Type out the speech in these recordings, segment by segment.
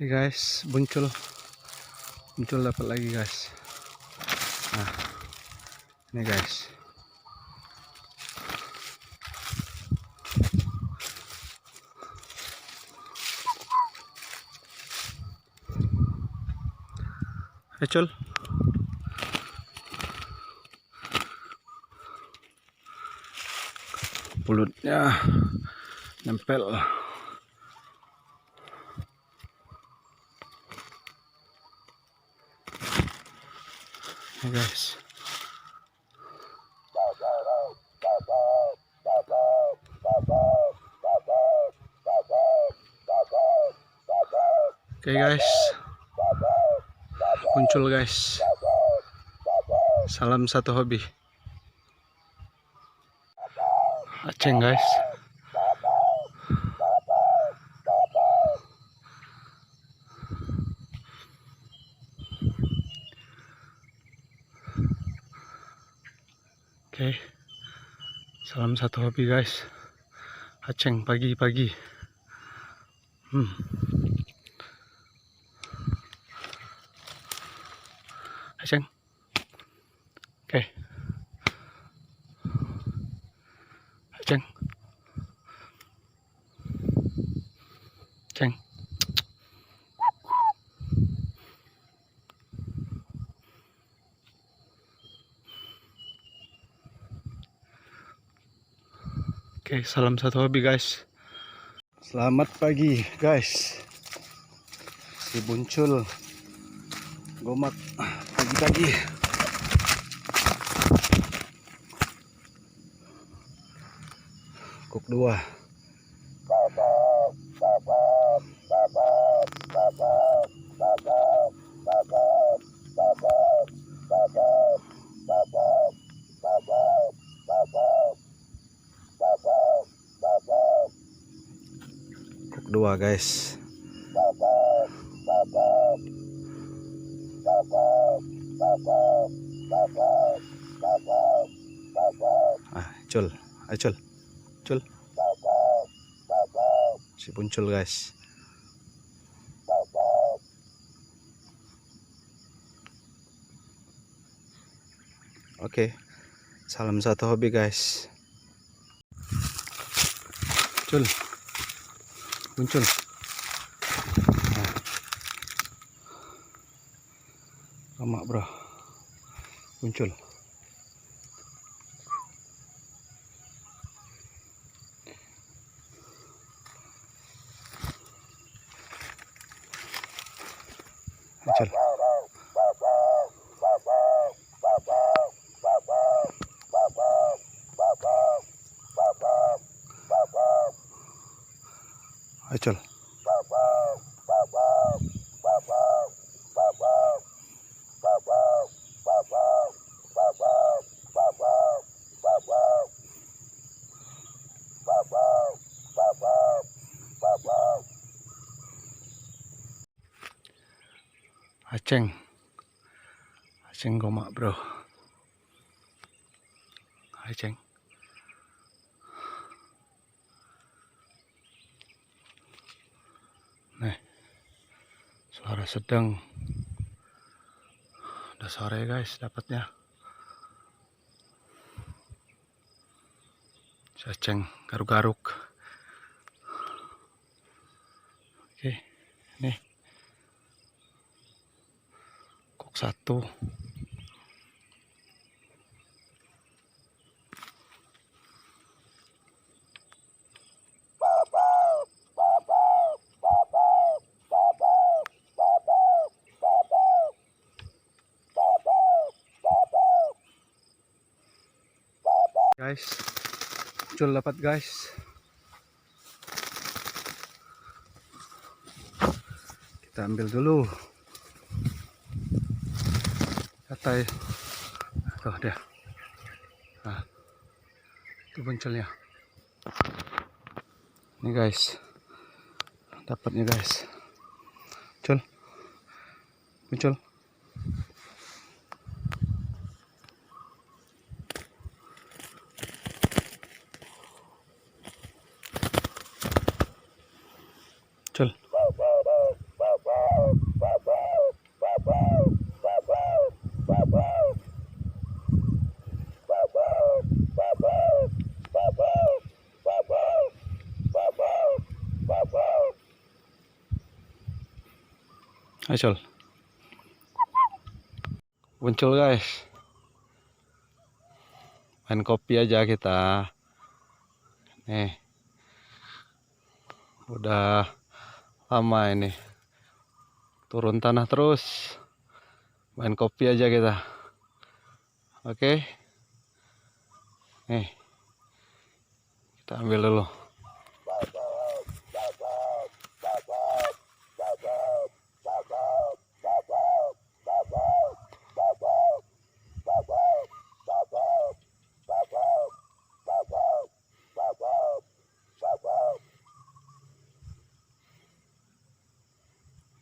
Guys, muncul dapat lagi guys. Nah, ini guys. Muncul. Mulutnya nempel. Ini guys. Oke guys. Muncul guys. Salam satu hobi. Aceng guys. Oke, salam satu hobi guys. Aceng pagi-pagi. Aceng. Oke. Aceng. Aceng. Oke, salam satu hobi guys. Selamat pagi guys. Si Buncul gomak pagi-pagi. Kok dua. Dua guys. Cul, cul. Si Buncul guys. Oke, salam satu hobi guys. Cul. Muncul. Nah. Lama bro. Muncul. Muncul. Acel. Aceng gomak bro. Aceng. Nih, suara sedang. Udah sore guys dapatnya. Aceng garuk-garuk. Oke, nih. Kok satu. Guys, muncul dapat guys. Kita ambil dulu. Katai. Tuh dia. Nah, itu bunculnya. Ini guys. Dapatnya guys. Muncul. Muncul. Muncul. Muncul. Muncul guys. Main kopi aja kita. Nih. Udah lama ini. Turun tanah terus. Main kopi aja kita. Oke. Nih. Kita ambil dulu.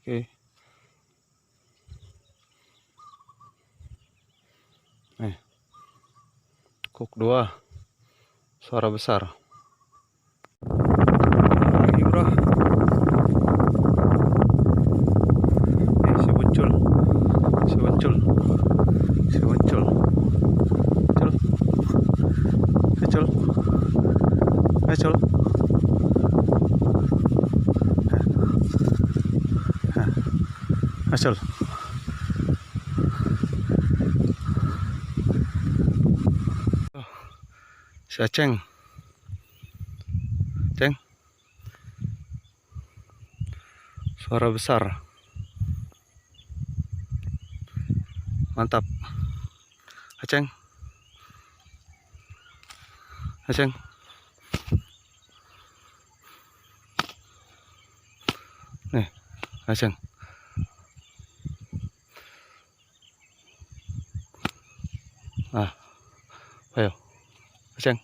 Oke. Nih. Kuk 2. Suara besar. Lagi bro. Si Buncul. Si Buncul. Si Buncul. Buncul. Buncul. Buncul. Buncul. Si Aceng. Aceng. Suara besar. Mantap. Aceng. Aceng. Nih, Aceng. Ah. Ayo. Aceng.